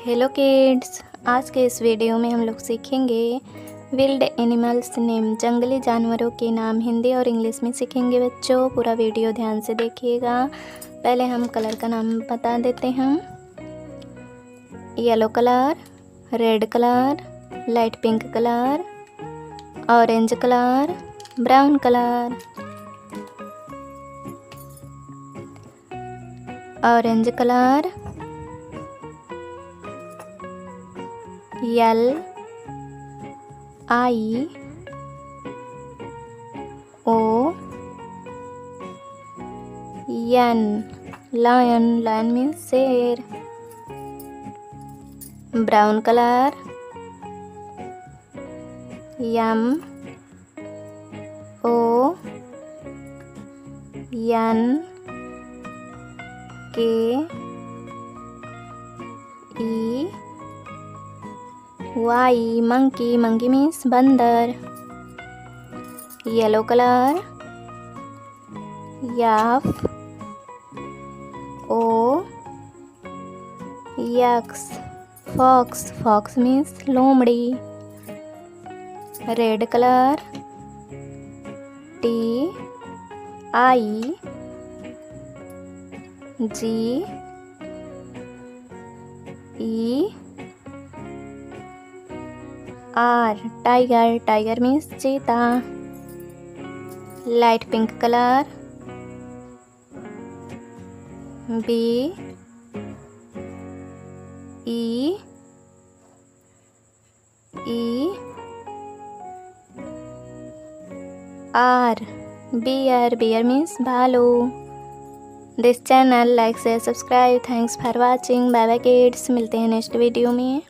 Hello kids, आज के इस वीडियो में हम लोग सीखेंगे विल्ड एनिमल्स नेम, जंगली जानवरों के नाम हिंदी और इंग्लिश में सीखेंगे। बच्चों पूरा वीडियो ध्यान से देखिएगा। पहले हम कलर का नाम बता देते हैं। Yellow colour, red colour, light pink colour, orange colour, brown colour. Orange colour, L I O N, lion. Lion means शेर। Brown colour, M O N K E Y, monkey. Monkey means बंदर। Yellow colour, F O X, fox. Fox means लोमड़ी। Red colour, T I G E R, tiger. Tiger means चीता। Light pink colour, B E E R, bear. Bear means भालू। This channel like share subscribe. Thanks for watching. Bye bye kids, मिलते हैं next video में।